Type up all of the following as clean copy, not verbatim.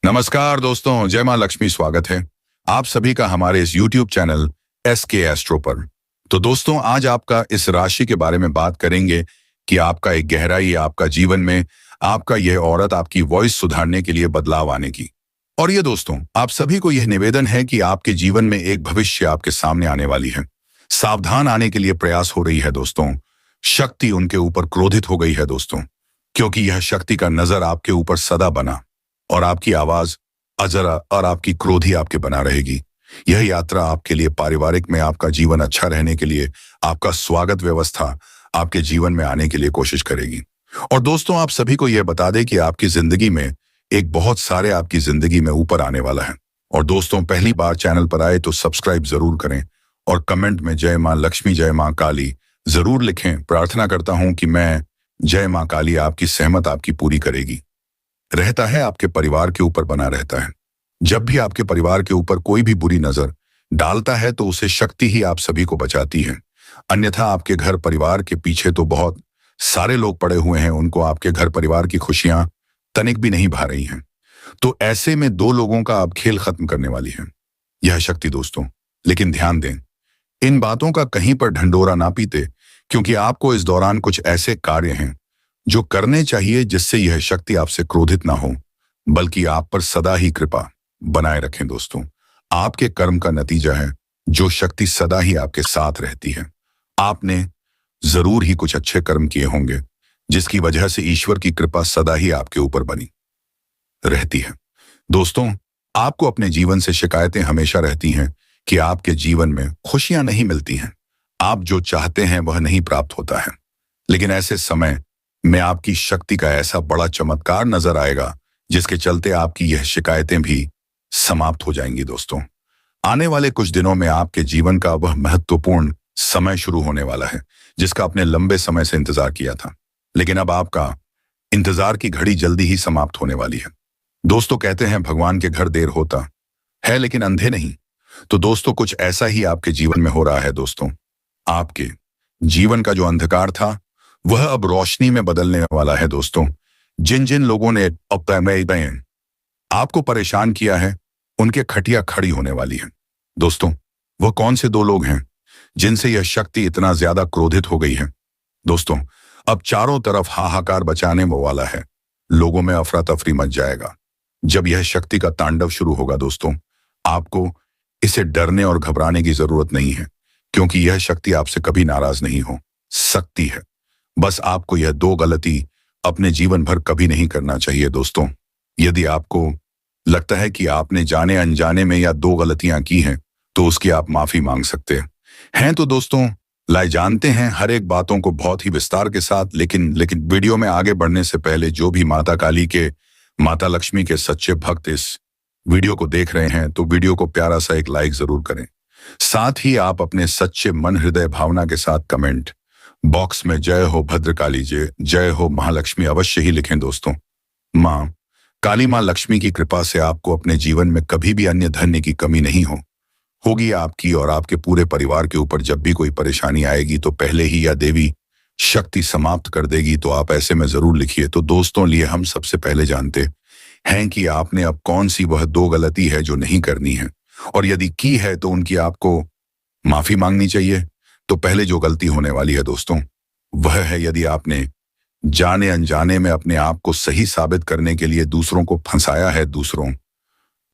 नमस्कार दोस्तों, जय मां लक्ष्मी। स्वागत है आप सभी का हमारे इस YouTube चैनल SK एस्ट्रो पर। तो दोस्तों, आज आपका इस राशि के बारे में बात करेंगे कि आपका एक गहराई आपका जीवन में आपका यह औरत आपकी वॉइस सुधारने के लिए बदलाव आने की। और ये दोस्तों, आप सभी को यह निवेदन है कि आपके जीवन में एक भविष्य आपके सामने आने वाली है। सावधान आने के लिए प्रयास हो रही है दोस्तों। शक्ति उनके ऊपर क्रोधित हो गई है दोस्तों, क्योंकि यह शक्ति का नजर आपके ऊपर सदा बना और आपकी आवाज अजरा और आपकी क्रोध ही आपके बना रहेगी। यह यात्रा आपके लिए पारिवारिक में आपका जीवन अच्छा रहने के लिए आपका स्वागत व्यवस्था आपके जीवन में आने के लिए कोशिश करेगी। और दोस्तों, आप सभी को यह बता दें कि आपकी जिंदगी में एक बहुत सारे आपकी जिंदगी में ऊपर आने वाला है। और दोस्तों, पहली बार चैनल पर आए तो सब्सक्राइब जरूर करें और कमेंट में जय मां लक्ष्मी जय मां काली जरूर लिखें। प्रार्थना करता हूं कि मैं जय मां काली आपकी सहमत आपकी पूरी करेगी। रहता है आपके परिवार के ऊपर बना रहता है। जब भी आपके परिवार के ऊपर कोई भी बुरी नजर डालता है तो उसे शक्ति ही आप सभी को बचाती है। अन्यथा आपके घर परिवार के पीछे तो बहुत सारे लोग पड़े हुए हैं, उनको आपके घर परिवार की खुशियां तनिक भी नहीं भा रही हैं। तो ऐसे में दो लोगों का आप खेल खत्म करने वाली है यह शक्ति दोस्तों। लेकिन ध्यान दें, इन बातों का कहीं पर ढंढोरा ना पीते, क्योंकि आपको इस दौरान कुछ ऐसे कार्य हैं जो करने चाहिए जिससे यह शक्ति आपसे क्रोधित ना हो, बल्कि आप पर सदा ही कृपा बनाए रखें दोस्तों। आपके कर्म का नतीजा है जो शक्ति सदा ही आपके साथ रहती है। आपने जरूर ही कुछ अच्छे कर्म किए होंगे जिसकी वजह से ईश्वर की कृपा सदा ही आपके ऊपर बनी रहती है। दोस्तों, आपको अपने जीवन से शिकायतें हमेशा रहती हैं कि आपके जीवन में खुशियां नहीं मिलती हैं, आप जो चाहते हैं वह नहीं प्राप्त होता है। लेकिन ऐसे समय में आपकी शक्ति का ऐसा बड़ा चमत्कार नजर आएगा जिसके चलते आपकी यह शिकायतें भी समाप्त हो जाएंगी दोस्तों। आने वाले कुछ दिनों में आपके जीवन का वह महत्वपूर्ण समय शुरू होने वाला है जिसका आपने लंबे समय से इंतजार किया था, लेकिन अब आपका इंतजार की घड़ी जल्दी ही समाप्त होने वाली है दोस्तों। कहते हैं भगवान के घर देर होता है लेकिन अंधे नहीं। तो दोस्तों, कुछ ऐसा ही आपके जीवन में हो रहा है दोस्तों। आपके जीवन का जो अंधकार था वह अब रोशनी में बदलने वाला है दोस्तों। जिन जिन लोगों ने आपको परेशान किया है उनके खटिया खड़ी होने वाली है दोस्तों। वह कौन से दो लोग हैं जिनसे यह शक्ति इतना ज्यादा क्रोधित हो गई है दोस्तों? अब चारों तरफ हाहाकार बचाने वाला है, लोगों में अफरा तफरी मच जाएगा जब यह शक्ति का तांडव शुरू होगा दोस्तों। आपको इसे डरने और घबराने की जरूरत नहीं है, क्योंकि यह शक्ति आपसे कभी नाराज नहीं हो सकती है। बस आपको यह दो गलती अपने जीवन भर कभी नहीं करना चाहिए दोस्तों। यदि आपको लगता है कि आपने जाने अनजाने में या दो गलतियां की हैं तो उसकी आप माफी मांग सकते हैं। तो दोस्तों, लाए जानते हैं हर एक बातों को बहुत ही विस्तार के साथ। लेकिन वीडियो में आगे बढ़ने से पहले जो भी माता काली के माता लक्ष्मी के सच्चे भक्त इस वीडियो को देख रहे हैं तो वीडियो को प्यारा सा एक लाइक जरूर करें। साथ ही आप अपने सच्चे मन हृदय भावना के साथ कमेंट बॉक्स में जय हो भद्रकाली जय हो महालक्ष्मी अवश्य ही लिखें दोस्तों। मां काली मां लक्ष्मी की कृपा से आपको अपने जीवन में कभी भी अन्य धन्य की कमी नहीं होगी। आपकी और आपके पूरे परिवार के ऊपर जब भी कोई परेशानी आएगी तो पहले ही यह देवी शक्ति समाप्त कर देगी। तो आप ऐसे में जरूर लिखिए। तो दोस्तों, लिए हम सबसे पहले जानते हैं कि आपने अब कौन सी वह दो गलती है जो नहीं करनी है, और यदि की है तो उनकी आपको माफी मांगनी चाहिए। तो पहले जो गलती होने वाली है दोस्तों वह है यदि आपने जाने अनजाने में अपने आप को सही साबित करने के लिए दूसरों को फंसाया है, दूसरों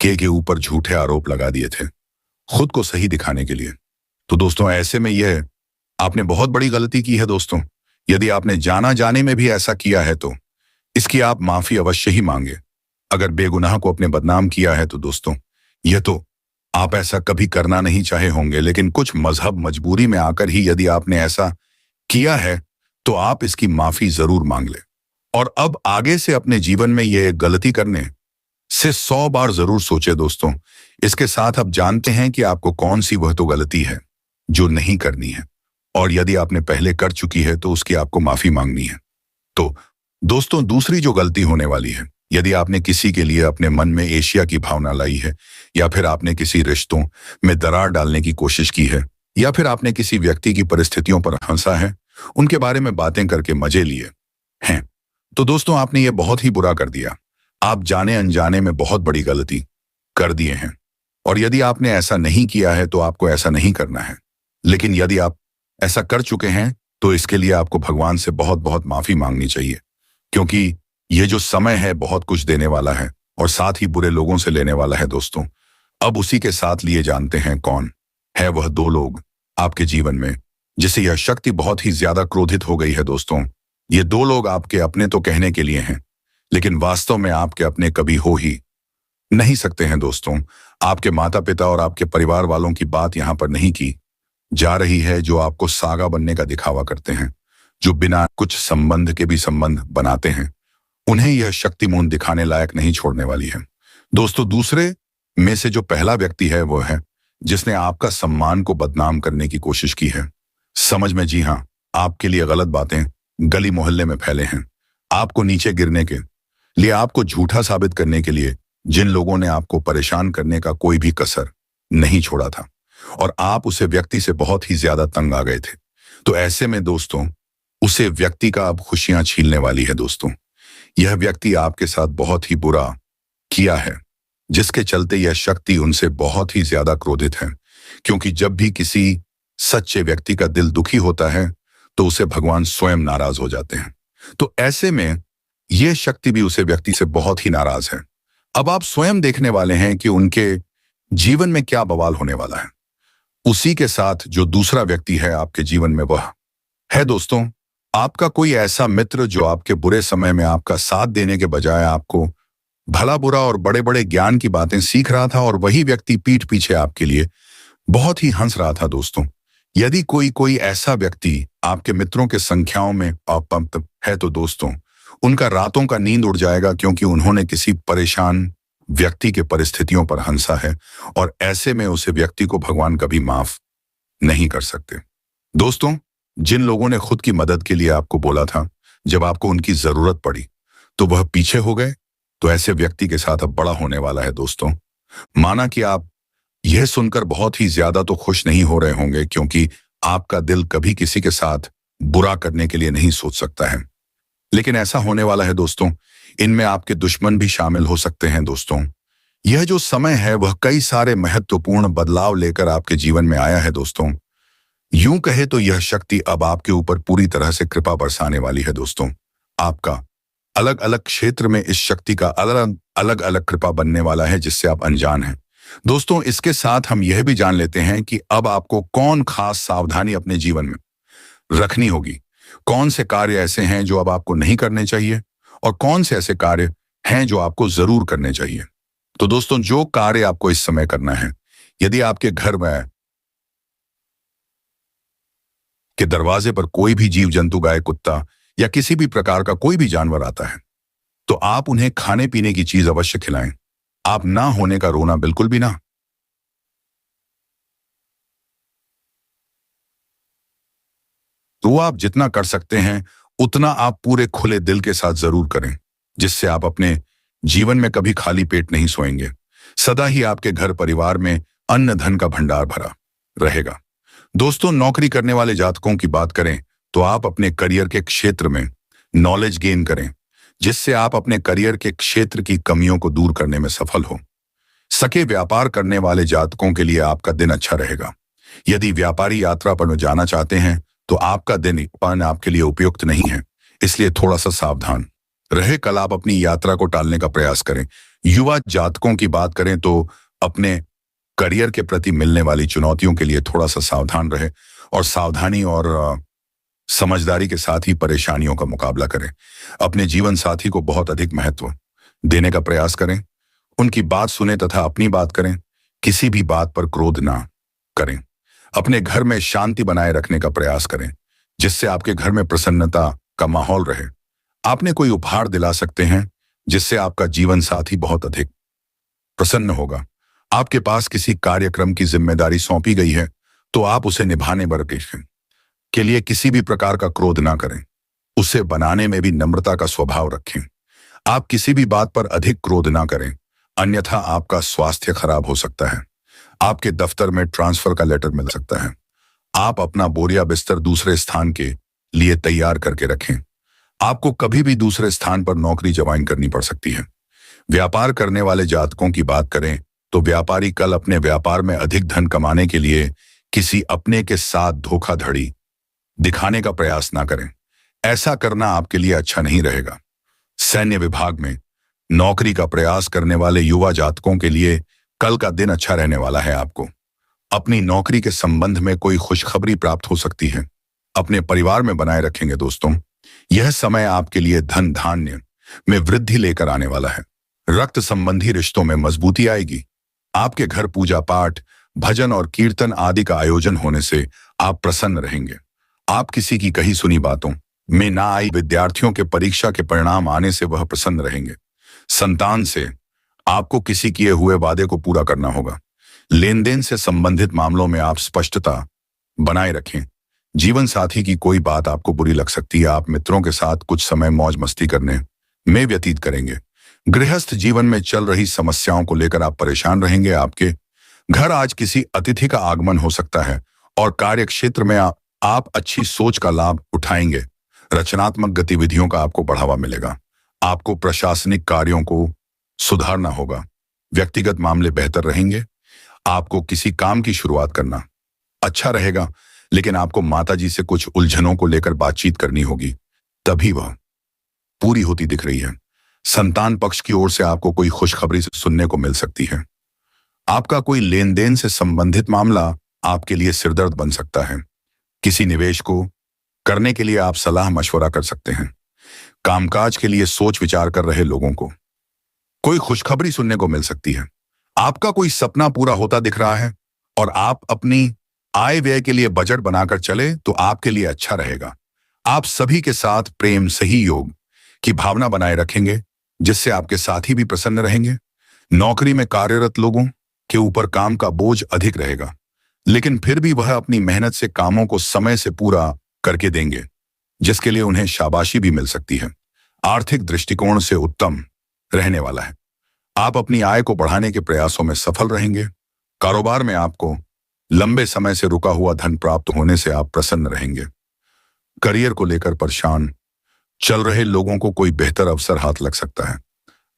के ऊपर झूठे आरोप लगा दिए थे खुद को सही दिखाने के लिए। तो दोस्तों, ऐसे में यह आपने बहुत बड़ी गलती की है दोस्तों। यदि आपने जाना जाने में भी ऐसा किया है तो इसकी आप माफी अवश्य ही मांगे। अगर बेगुनाह को अपने बदनाम किया है तो दोस्तों यह तो आप ऐसा कभी करना नहीं चाहे होंगे, लेकिन कुछ मजहब मजबूरी में आकर ही यदि आपने ऐसा किया है तो आप इसकी माफी जरूर मांग ले। और अब आगे से अपने जीवन में यह गलती करने से 100 बार जरूर सोचे दोस्तों। इसके साथ अब जानते हैं कि आपको कौन सी वह तो गलती है जो नहीं करनी है, और यदि आपने पहले कर चुकी है तो उसकी आपको माफी मांगनी है। तो दोस्तों, दूसरी जो गलती होने वाली है, यदि आपने किसी के लिए अपने मन में एशिया की भावना लाई है, या फिर आपने किसी रिश्तों में दरार डालने की कोशिश की है, या फिर आपने किसी व्यक्ति की परिस्थितियों पर हंसा है, उनके बारे में बातें करके मजे लिए हैं, तो दोस्तों आपने ये बहुत ही बुरा कर दिया। आप जाने अनजाने में बहुत बड़ी गलती कर दिए हैं। और यदि आपने ऐसा नहीं किया है तो आपको ऐसा नहीं करना है। लेकिन यदि आप ऐसा कर चुके हैं तो इसके लिए आपको भगवान से बहुत बहुत माफी मांगनी चाहिए, क्योंकि ये जो समय है बहुत कुछ देने वाला है और साथ ही बुरे लोगों से लेने वाला है दोस्तों। अब उसी के साथ लिए जानते हैं कौन है वह दो लोग आपके जीवन में जिससे यह शक्ति बहुत ही ज्यादा क्रोधित हो गई है दोस्तों। ये दो लोग आपके अपने तो कहने के लिए हैं, लेकिन वास्तव में आपके अपने कभी हो ही नहीं सकते हैं दोस्तों। आपके माता पिता और आपके परिवार वालों की बात यहां पर नहीं की जा रही है, जो आपको सागा बनने का दिखावा करते हैं, जो बिना कुछ संबंध के भी संबंध बनाते हैं। उन्हें यह शक्ति मून दिखाने लायक नहीं छोड़ने वाली है दोस्तों। दूसरे में से जो पहला व्यक्ति है वो है जिसने आपका सम्मान को बदनाम करने की कोशिश की है। समझ में, जी हाँ, आपके लिए गलत बातें गली मोहल्ले में फैले हैं। आपको नीचे गिरने के लिए, आपको झूठा साबित करने के लिए जिन लोगों ने आपको परेशान करने का कोई भी कसर नहीं छोड़ा था और आप उसे व्यक्ति से बहुत ही ज्यादा तंग आ गए थे। तो ऐसे में दोस्तों उसे व्यक्ति का अब खुशियां छीनने वाली है दोस्तों। यह व्यक्ति आपके साथ बहुत ही बुरा किया है, जिसके चलते यह शक्ति उनसे बहुत ही ज्यादा क्रोधित है, क्योंकि जब भी किसी सच्चे व्यक्ति का दिल दुखी होता है तो उसे भगवान स्वयं नाराज हो जाते हैं। तो ऐसे में यह शक्ति भी उसे व्यक्ति से बहुत ही नाराज है। अब आप स्वयं देखने वाले हैं कि उनके जीवन में क्या बवाल होने वाला है। उसी के साथ जो दूसरा व्यक्ति है आपके जीवन में वह है दोस्तों आपका कोई ऐसा मित्र जो आपके बुरे समय में आपका साथ देने के बजाय आपको भला बुरा और बड़े बड़े ज्ञान की बातें सीख रहा था, और वही व्यक्ति पीठ पीछे आपके लिए बहुत ही हंस रहा था दोस्तों। यदि कोई ऐसा व्यक्ति आपके मित्रों के संख्याओं में अपंक्त है तो दोस्तों उनका रातों का नींद उड़ जाएगा, क्योंकि उन्होंने किसी परेशान व्यक्ति के परिस्थितियों पर हंसा है, और ऐसे में उसे व्यक्ति को भगवान कभी माफ नहीं कर सकते। दोस्तों जिन लोगों ने खुद की मदद के लिए आपको बोला था, जब आपको उनकी जरूरत पड़ी तो वह पीछे हो गए, तो ऐसे व्यक्ति के साथ अब बड़ा होने वाला है दोस्तों। माना कि आप यह सुनकर बहुत ही ज्यादा तो खुश नहीं हो रहे होंगे, क्योंकि आपका दिल कभी किसी के साथ बुरा करने के लिए नहीं सोच सकता है, लेकिन ऐसा होने वाला है दोस्तों। इनमें आपके दुश्मन भी शामिल हो सकते हैं दोस्तों। यह जो समय है वह कई सारे महत्वपूर्ण बदलाव लेकर आपके जीवन में आया है दोस्तों। यूं कहे तो यह शक्ति अब आपके ऊपर पूरी तरह से कृपा बरसाने वाली है दोस्तों। आपका अलग अलग क्षेत्र में इस शक्ति का अलग अलग कृपा बनने वाला है, जिससे आप अनजान हैं दोस्तों। इसके साथ हम यह भी जान लेते हैं कि अब आपको कौन खास सावधानी अपने जीवन में रखनी होगी, कौन से कार्य ऐसे हैं जो अब आपको नहीं करने चाहिए और कौन से ऐसे कार्य हैं जो आपको जरूर करने चाहिए। तो दोस्तों जो कार्य आपको इस समय करना है, यदि आपके घर में के दरवाजे पर कोई भी जीव जंतु, गाय, कुत्ता या किसी भी प्रकार का कोई भी जानवर आता है, तो आप उन्हें खाने पीने की चीज अवश्य खिलाएं। आप ना होने का रोना बिल्कुल भी ना। तो आप जितना कर सकते हैं उतना आप पूरे खुले दिल के साथ जरूर करें, जिससे आप अपने जीवन में कभी खाली पेट नहीं सोएंगे। सदा ही आपके घर परिवार में अन्न धन का भंडार भरा रहेगा। दोस्तों नौकरी करने वाले जातकों की बात करें तो आप अपने करियर के क्षेत्र में नॉलेज गेन करें, जिससे आप अपने करियर के क्षेत्र की कमियों को दूर करने में सफल हो सके। व्यापार करने वाले जातकों के लिए आपका दिन अच्छा रहेगा। यदि व्यापारी यात्रा पर जाना चाहते हैं तो आपका दिन आपके लिए उपयुक्त नहीं है, इसलिए थोड़ा सा सावधान रहे। कल आप अपनी यात्रा को टालने का प्रयास करें। युवा जातकों की बात करें तो अपने करियर के प्रति मिलने वाली चुनौतियों के लिए थोड़ा सा सावधान रहे और सावधानी और समझदारी के साथ ही परेशानियों का मुकाबला करें। अपने जीवन साथी को बहुत अधिक महत्व देने का प्रयास करें, उनकी बात सुने तथा अपनी बात करें। किसी भी बात पर क्रोध ना करें। अपने घर में शांति बनाए रखने का प्रयास करें, जिससे आपके घर में प्रसन्नता का माहौल रहे। आपने कोई उपहार दिला सकते हैं, जिससे आपका जीवन साथी बहुत अधिक प्रसन्न होगा। आपके पास किसी कार्यक्रम की जिम्मेदारी सौंपी गई है तो आप उसे निभाने के लिए किसी भी प्रकार का क्रोध ना करें। उसे बनाने में भी नम्रता का स्वभाव रखें। आप किसी भी बात पर अधिक क्रोध ना करें, अन्यथा आपका स्वास्थ्य खराब हो सकता है। आपके दफ्तर में ट्रांसफर का लेटर मिल सकता है। आप अपना बोरिया बिस्तर दूसरे स्थान के लिए तैयार करके रखें। आपको कभी भी दूसरे स्थान पर नौकरी ज्वाइन करनी पड़ सकती है। व्यापार करने वाले जातकों की बात करें तो व्यापारी कल अपने व्यापार में अधिक धन कमाने के लिए किसी अपने के साथ धोखाधड़ी दिखाने का प्रयास ना करें। ऐसा करना आपके लिए अच्छा नहीं रहेगा। सैन्य विभाग में नौकरी का प्रयास करने वाले युवा जातकों के लिए कल का दिन अच्छा रहने वाला है। आपको अपनी नौकरी के संबंध में कोई खुशखबरी प्राप्त हो सकती है। अपने परिवार में बनाए रखेंगे दोस्तों। यह समय आपके लिए धन धान्य में वृद्धि लेकर आने वाला है। रक्त संबंधी रिश्तों में मजबूती आएगी। आपके घर पूजा पाठ, भजन और कीर्तन आदि का आयोजन होने से आप प्रसन्न रहेंगे। आप किसी की कही सुनी बातों में ना आई विद्यार्थियों के परीक्षा के परिणाम आने से वह प्रसन्न रहेंगे। संतान से आपको किसी किए हुए वादे को पूरा करना होगा। लेन देन से संबंधित मामलों में आप स्पष्टता बनाए रखें। जीवन साथी की कोई बात आपको बुरी लग सकती है। आप मित्रों के साथ कुछ समय मौज मस्ती करने में व्यतीत करेंगे। गृहस्थ जीवन में चल रही समस्याओं को लेकर आप परेशान रहेंगे। आपके घर आज किसी अतिथि का आगमन हो सकता है और कार्य क्षेत्र में आप अच्छी सोच का लाभ उठाएंगे। रचनात्मक गतिविधियों का आपको बढ़ावा मिलेगा। आपको प्रशासनिक कार्यों को सुधारना होगा। व्यक्तिगत मामले बेहतर रहेंगे। आपको किसी काम की शुरुआत करना अच्छा रहेगा, लेकिन आपको माताजी से कुछ उलझनों को लेकर बातचीत करनी होगी, तभी वह पूरी होती दिख रही है। संतान पक्ष की ओर से आपको कोई खुशखबरी सुनने को मिल सकती है। आपका कोई लेन देन से संबंधित मामला आपके लिए सिरदर्द बन सकता है। किसी निवेश को करने के लिए आप सलाह मशवरा कर सकते हैं। कामकाज के लिए सोच विचार कर रहे लोगों को कोई खुशखबरी सुनने को मिल सकती है। आपका कोई सपना पूरा होता दिख रहा है और आप अपनी आय व्यय के लिए बजट बनाकर चले तो आपके लिए अच्छा रहेगा। आप सभी के साथ प्रेम सहयोग की भावना बनाए रखेंगे, जिससे आपके साथी भी प्रसन्न रहेंगे। नौकरी में कार्यरत लोगों के ऊपर काम का बोझ अधिक रहेगा, लेकिन फिर भी वह अपनी मेहनत से कामों को समय से पूरा करके देंगे, जिसके लिए उन्हें शाबाशी भी मिल सकती है। आर्थिक दृष्टिकोण से उत्तम रहने वाला है। आप अपनी आय को बढ़ाने के प्रयासों में सफल रहेंगे। कारोबार में आपको लंबे समय से रुका हुआ धन प्राप्त होने से आप प्रसन्न रहेंगे। करियर को लेकर परेशान चल रहे लोगों को कोई बेहतर अवसर हाथ लग सकता है।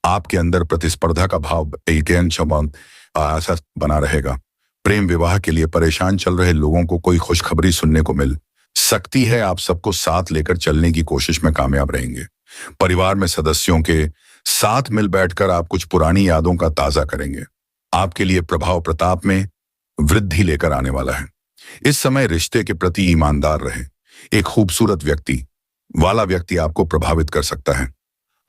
आपके अंदर प्रतिस्पर्धा का भाव ऐसा बना रहेगा। प्रेम विवाह के लिए परेशान चल रहे लोगों को कोई खुशखबरी सुनने को मिल सकती है। आप सबको साथ लेकर चलने की कोशिश में कामयाब रहेंगे। परिवार में सदस्यों के साथ मिल बैठकर आप कुछ पुरानी यादों का ताजा करेंगे। आपके लिए प्रभाव प्रताप में वृद्धि लेकर आने वाला है। इस समय रिश्ते के प्रति ईमानदार रहें। एक खूबसूरत व्यक्ति वाला व्यक्ति आपको प्रभावित कर सकता है।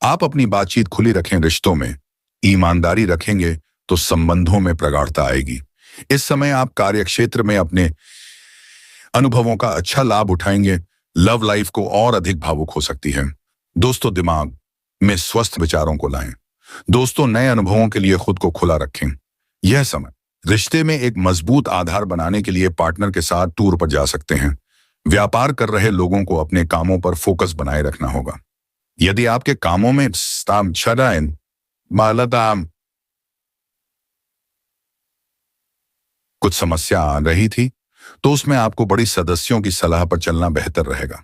आप अपनी बातचीत खुली रखें। रिश्तों में ईमानदारी रखेंगे तो संबंधों में प्रगाढ़ता आएगी। इस समय आप कार्यक्षेत्र में अपने अनुभवों का अच्छा लाभ उठाएंगे। लव लाइफ को और अधिक भावुक हो सकती है। दोस्तों, दिमाग में स्वस्थ विचारों को लाएं। दोस्तों, नए अनुभवों के लिए खुद को खुला रखें। यह समय रिश्ते में एक मजबूत आधार बनाने के लिए पार्टनर के साथ टूर पर जा सकते हैं। व्यापार कर रहे लोगों को अपने कामों पर फोकस बनाए रखना होगा। यदि आपके कामों में कुछ समस्या आ रही थी तो उसमें आपको बड़ी सदस्यों की सलाह पर चलना बेहतर रहेगा।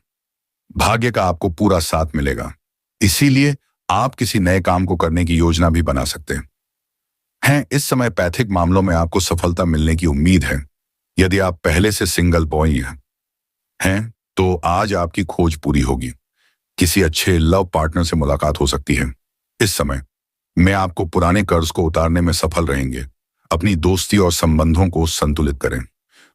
भाग्य का आपको पूरा साथ मिलेगा, इसीलिए आप किसी नए काम को करने की योजना भी बना सकते हैं। इस समय पैथिक मामलों में आपको सफलता मिलने की उम्मीद है। यदि आप पहले से सिंगल बॉय हैं तो आज आपकी खोज पूरी होगी। किसी अच्छे लव पार्टनर से मुलाकात हो सकती है। इस समय में आपको पुराने कर्ज को उतारने में सफल रहेंगे। अपनी दोस्ती और संबंधों को संतुलित करें।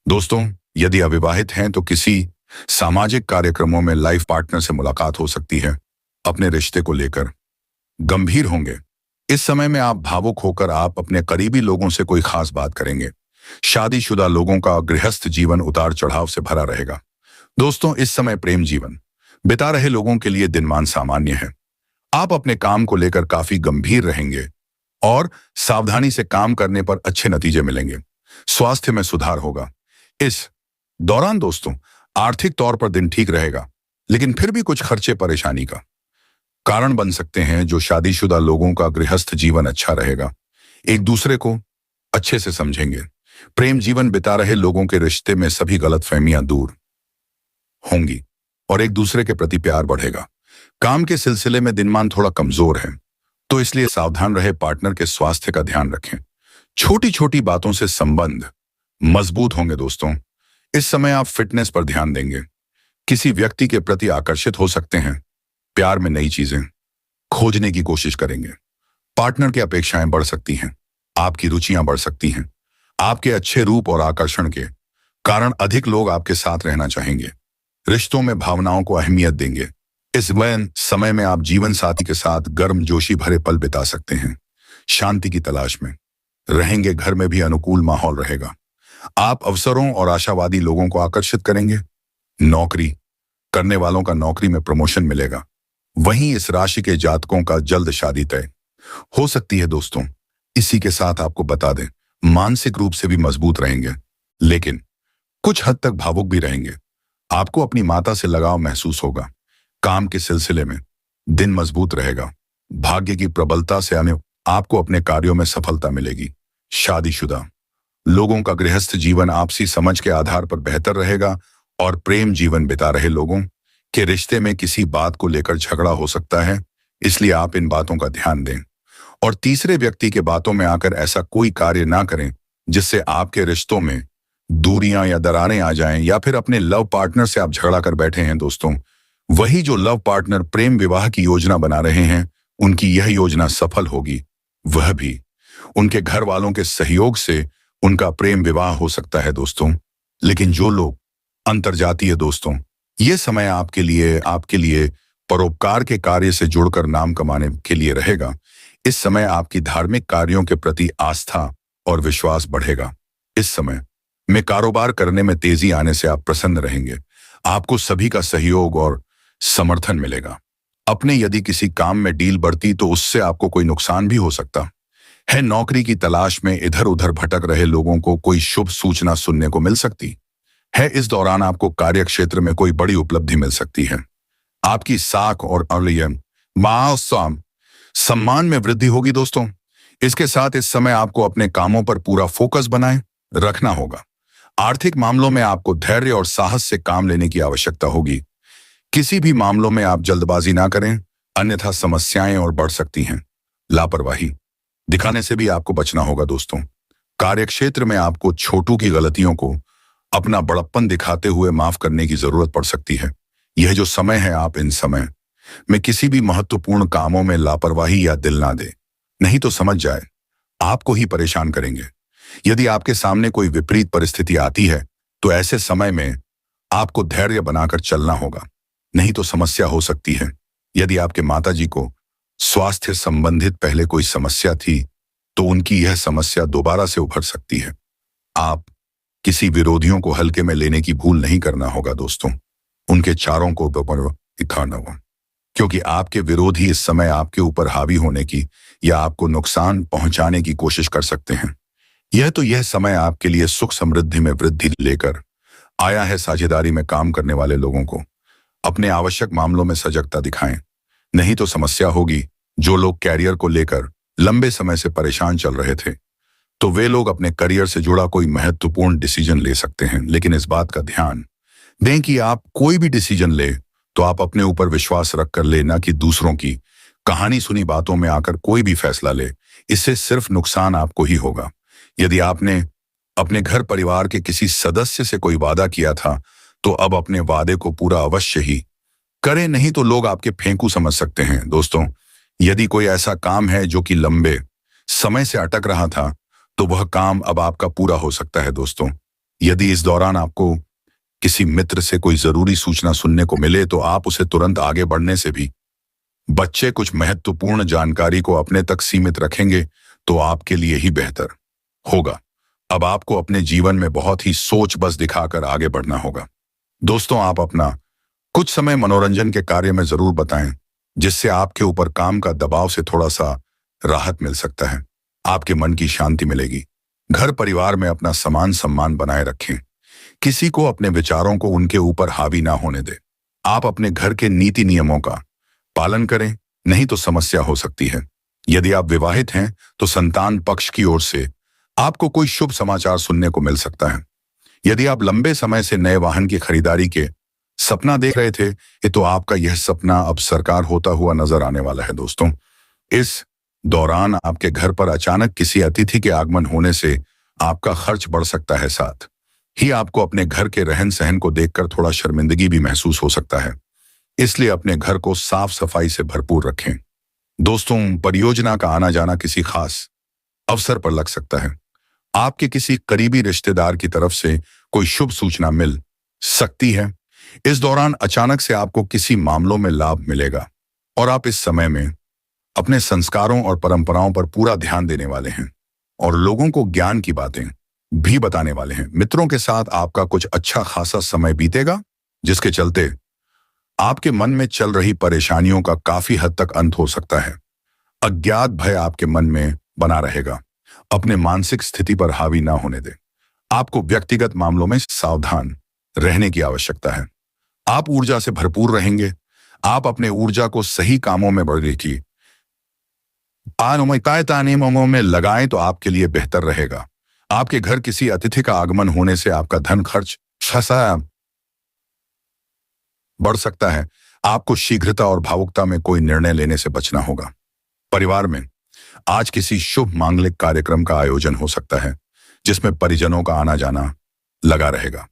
दोस्तों, यदि अविवाहित हैं तो किसी सामाजिक कार्यक्रमों में लाइफ पार्टनर से मुलाकात हो सकती है। अपने रिश्ते को लेकर गंभीर होंगे। इस समय में आप भावुक होकर आप अपने करीबी लोगों से कोई खास बात करेंगे। शादीशुदा लोगों का गृहस्थ जीवन उतार चढ़ाव से भरा रहेगा। दोस्तों, इस समय प्रेम जीवन बिता रहे लोगों के लिए दिनमान सामान्य है। आप अपने काम को लेकर काफी गंभीर रहेंगे और सावधानी से काम करने पर अच्छे नतीजे मिलेंगे। स्वास्थ्य में सुधार होगा। इस दौरान दोस्तों, आर्थिक तौर पर दिन ठीक रहेगा, लेकिन फिर भी कुछ खर्चे परेशानी का कारण बन सकते हैं। जो शादीशुदा लोगों का गृहस्थ जीवन अच्छा रहेगा, एक दूसरे को अच्छे से समझेंगे। प्रेम जीवन बिता रहे लोगों के रिश्ते में सभी गलतफहमियां दूर होंगी और एक दूसरे के प्रति प्यार बढ़ेगा। काम के सिलसिले में दिनमान थोड़ा कमजोर है, तो इसलिए सावधान रहे, पार्टनर के स्वास्थ्य का ध्यान रखें। छोटी छोटी बातों से संबंध मजबूत होंगे दोस्तों। इस समय आप फिटनेस पर ध्यान देंगे, किसी व्यक्ति के प्रति आकर्षित हो सकते हैं, प्यार में नई चीजें खोजने की कोशिश करेंगे। पार्टनर की अपेक्षाएं बढ़ सकती हैं, आपकी रुचियां बढ़ सकती हैं। आपके अच्छे रूप और आकर्षण के कारण अधिक लोग आपके साथ रहना चाहेंगे। रिश्तों में भावनाओं को अहमियत देंगे। इस समय में आप जीवन साथी के साथ गर्मजोशी भरे पल बिता सकते हैं। शांति की तलाश में रहेंगे, घर में भी अनुकूल माहौल रहेगा। आप अवसरों और आशावादी लोगों को आकर्षित करेंगे। नौकरी करने वालों का नौकरी में प्रमोशन मिलेगा। वहीं इस राशि के जातकों का जल्द शादी तय हो सकती है दोस्तों। इसी के साथ आपको बता दें, मानसिक रूप से भी मजबूत रहेंगे, लेकिन कुछ हद तक भावुक भी रहेंगे। आपको अपनी माता से लगाव महसूस होगा। काम के सिलसिले में दिन मजबूत रहेगा। भाग्य की प्रबलता से आपको अपने कार्यों में सफलता मिलेगी। शादीशुदा लोगों का गृहस्थ जीवन आपसी समझ के आधार पर बेहतर रहेगा और प्रेम जीवन बिता रहे लोगों के रिश्ते में किसी बात को लेकर झगड़ा हो सकता है, इसलिए आप इन बातों का ध्यान दें और तीसरे व्यक्ति के बातों में आकर ऐसा कोई कार्य ना करें जिससे आपके रिश्तों में दूरियां या दरारें आ जाएं, या फिर अपने लव पार्टनर से आप झगड़ा कर बैठे हैं दोस्तों। वही जो लव पार्टनर प्रेम विवाह की योजना बना रहे हैं, उनकी यह योजना सफल होगी। वह भी उनके घर वालों के सहयोग से उनका प्रेम विवाह हो सकता है दोस्तों। लेकिन जो लोग अंतर्जातीय दोस्तों, ये समय आपके लिए परोपकार के कार्य से जुड़कर नाम कमाने के लिए रहेगा। इस समय आपकी धार्मिक कार्यों के प्रति आस्था और विश्वास बढ़ेगा। इस समय में कारोबार करने में तेजी आने से आप प्रसन्न रहेंगे। आपको सभी का सहयोग और समर्थन मिलेगा। अपने यदि किसी काम में डील बढ़ती तो उससे आपको कोई नुकसान भी हो सकता है। नौकरी की तलाश में इधर उधर भटक रहे लोगों को कोई शुभ सूचना सुनने को मिल सकती है। इस दौरान आपको कार्य क्षेत्र में कोई बड़ी उपलब्धि मिल सकती है। आपकी साख और सम्मान में वृद्धि होगी दोस्तों। इसके साथ इस समय आपको अपने कामों पर पूरा फोकस बनाए रखना होगा। आर्थिक मामलों में आपको धैर्य और साहस से काम लेने की आवश्यकता होगी। किसी भी मामलों में आप जल्दबाजी ना करें, अन्यथा समस्याएं और बढ़ सकती हैं। लापरवाही दिखाने से भी आपको बचना होगा दोस्तों। कार्यक्षेत्र में आपको छोटू की गलतियों को अपना बड़प्पन दिखाते हुए माफ करने की जरूरत पड़ सकती है। यह जो समय है, आप इन समय में किसी भी महत्वपूर्ण कामों में लापरवाही या दिल ना दे, नहीं तो समझ जाए आपको ही परेशान करेंगे। यदि आपके सामने कोई विपरीत परिस्थिति आती है तो ऐसे समय में आपको धैर्य बनाकर चलना होगा, नहीं तो समस्या हो सकती है। यदि आपके माताजी को स्वास्थ्य संबंधित पहले कोई समस्या थी तो उनकी यह समस्या दोबारा से उभर सकती है। आप किसी विरोधियों को हल्के में लेने की भूल नहीं करना होगा दोस्तों। उनके चारों को दिखाना होगा, क्योंकि आपके विरोधी इस समय आपके ऊपर हावी होने की या आपको नुकसान पहुंचाने की कोशिश कर सकते हैं। यह समय आपके लिए सुख समृद्धि में वृद्धि लेकर आया है। साझेदारी में काम करने वाले लोगों को अपने आवश्यक मामलों में सजगता दिखाएं, नहीं तो समस्या होगी। जो लोग कैरियर को लेकर लंबे समय से परेशान चल रहे थे तो वे लोग अपने करियर से जुड़ा कोई महत्वपूर्ण डिसीजन ले सकते हैं। लेकिन इस बात का ध्यान दें कि आप कोई भी डिसीजन ले तो आप अपने ऊपर विश्वास रखकर ले, ना कि दूसरों की कहानी सुनी बातों में आकर कोई भी फैसला ले। इससे सिर्फ नुकसान आपको ही होगा। यदि आपने अपने घर परिवार के किसी सदस्य से कोई वादा किया था तो अब अपने वादे को पूरा अवश्य ही करें, नहीं तो लोग आपके फेंकू समझ सकते हैं दोस्तों। यदि कोई ऐसा काम है जो कि लंबे समय से अटक रहा था तो वह काम अब आपका पूरा हो सकता है दोस्तों। यदि इस दौरान आपको किसी मित्र से कोई जरूरी सूचना सुनने को मिले तो आप उसे तुरंत आगे बढ़ने से भी बच्चे कुछ महत्वपूर्ण जानकारी को अपने तक सीमित रखेंगे तो आपके लिए ही बेहतर होगा। अब आपको अपने जीवन में बहुत ही सोच बस दिखाकर आगे बढ़ना होगा दोस्तों। आप अपना कुछ समय मनोरंजन के कार्य में जरूर बताएं, जिससे आपके ऊपर काम का दबाव से थोड़ा सा राहत मिल सकता है। आपके मन की शांति मिलेगी। घर परिवार में अपना समान सम्मान बनाए रखें। किसी को अपने विचारों को उनके ऊपर हावी ना होने दें। आप अपने घर के नीति नियमों का पालन करें, नहीं तो समस्या हो सकती है। यदि आप विवाहित हैं तो संतान पक्ष की ओर से आपको कोई शुभ समाचार सुनने को मिल सकता है। यदि आप लंबे समय से नए वाहन की खरीदारी के सपना देख रहे थे तो आपका यह सपना अब साकार होता हुआ नजर आने वाला है दोस्तों। इस दौरान आपके घर पर अचानक किसी अतिथि के आगमन होने से आपका खर्च बढ़ सकता है। साथ ही आपको अपने घर के रहन सहन को देखकर थोड़ा शर्मिंदगी भी महसूस हो सकता है। इसलिए अपने घर को साफ सफाई से भरपूर रखें। दोस्तों, परियोजना का आना जाना किसी खास अवसर पर लग सकता है। आपके किसी करीबी रिश्तेदार की तरफ से कोई शुभ सूचना मिल सकती है। इस दौरान अचानक से आपको किसी मामलों में लाभ मिलेगा और आप इस समय में अपने संस्कारों और परंपराओं पर पूरा ध्यान देने वाले हैं और लोगों को ज्ञान की बातें भी बताने वाले हैं। मित्रों के साथ आपका कुछ अच्छा खासा समय बीतेगा, जिसके चलते आपके मन में चल रही परेशानियों का काफी हद तक अंत हो सकता है। अज्ञात भय आपके मन में बना रहेगा। अपने मानसिक स्थिति पर हावी ना होने दें। आपको व्यक्तिगत मामलों में सावधान रहने की आवश्यकता है। आप ऊर्जा से भरपूर रहेंगे। आप अपने ऊर्जा को सही कामों में बढ़ाइए। ताने में लगाएं तो आपके लिए बेहतर रहेगा। आपके घर किसी अतिथि का आगमन होने से आपका धन खर्च बढ़ सकता है। आपको शीघ्रता और भावुकता में कोई निर्णय लेने से बचना होगा। परिवार में आज किसी शुभ मांगलिक कार्यक्रम का आयोजन हो सकता है, जिसमें परिजनों का आना जाना लगा रहेगा।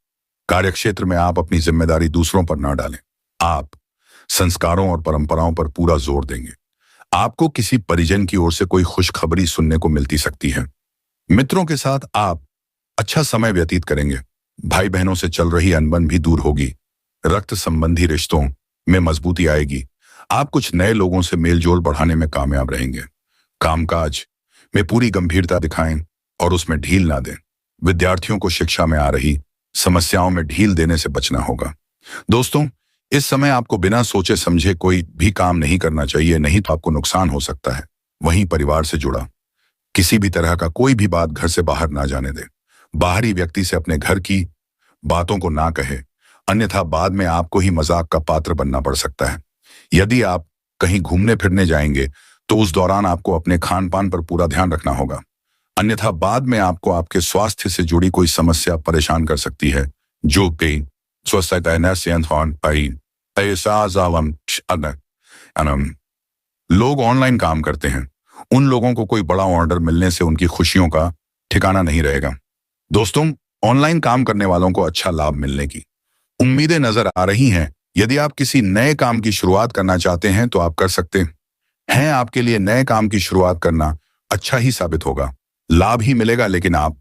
कार्यक्षेत्र में आप अपनी जिम्मेदारी दूसरों पर न डालें। आप संस्कारों और परंपराओं पर पूरा जोर देंगे। आपको किसी परिजन की ओर से कोई खुशखबरी सुनने को मिलती सकती है। मित्रों के साथ आप अच्छा समय व्यतीत करेंगे। भाई बहनों से चल रही अनबन भी दूर होगी। रक्त संबंधी रिश्तों में मजबूती आएगी। आप कुछ नए लोगों से मेलजोल बढ़ाने में कामयाब रहेंगे। कामकाज में पूरी गंभीरता दिखाएं और उसमें ढील ना दें। विद्यार्थियों को शिक्षा में आ रही समस्याओं में ढील देने से बचना होगा। दोस्तों, इस समय आपको बिना सोचे समझे कोई भी काम नहीं करना चाहिए, नहीं तो आपको नुकसान हो सकता है। वहीं परिवार से जुड़ा किसी भी तरह का कोई भी बात घर से बाहर ना जाने दें। बाहरी व्यक्ति से अपने घर की बातों को ना कहे, अन्यथा बाद में आपको ही मजाक का पात्र बनना पड़ सकता है। यदि आप कहीं घूमने फिरने जाएंगे तो उस दौरान आपको अपने खान पान पर पूरा ध्यान रखना होगा, अन्यथा बाद में आपको आपके स्वास्थ्य से जुड़ी कोई समस्या परेशान कर सकती है, जो कि लोग ऑनलाइन काम करते हैं, उन लोगों को कोई बड़ा ऑर्डर मिलने से उनकी खुशियों का ठिकाना नहीं रहेगा। दोस्तों, ऑनलाइन काम करने वालों को अच्छा लाभ मिलने की उम्मीदें नजर आ रही हैं। यदि आप किसी नए काम की शुरुआत करना चाहते हैं तो आप कर सकते हैं। आपके लिए नए काम की शुरुआत करना अच्छा ही साबित होगा। लाभ ही मिलेगा, लेकिन आप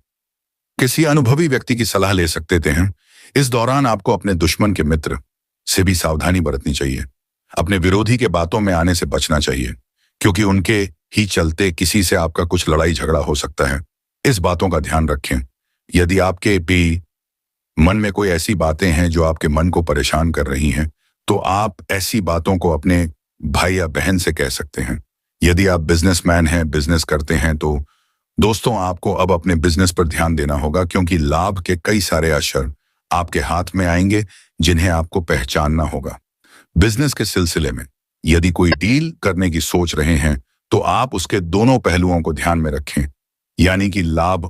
किसी अनुभवी व्यक्ति की सलाह ले सकते हैं। इस दौरान आपको अपने दुश्मन के मित्र से भी सावधानी बरतनी चाहिए। अपने विरोधी के बातों में आने से बचना चाहिए, क्योंकि उनके ही चलते किसी से आपका कुछ लड़ाई झगड़ा हो सकता है। इस बातों का ध्यान रखें। यदि आपके भी मन में कोई ऐसी बातें हैं जो आपके मन को परेशान कर रही हैं, तो आप ऐसी बातों को अपने भाई या बहन से कह सकते हैं। यदि आप बिजनेसमैन हैं, बिजनेस करते हैं, तो दोस्तों आपको अब अपने बिजनेस पर ध्यान देना होगा, क्योंकि लाभ के कई सारे अवसर आपके हाथ में आएंगे जिन्हें आपको पहचानना होगा। बिजनेस के सिलसिले में यदि कोई डील करने की सोच रहे हैं तो आप उसके दोनों पहलुओं को ध्यान में रखें, यानी कि लाभ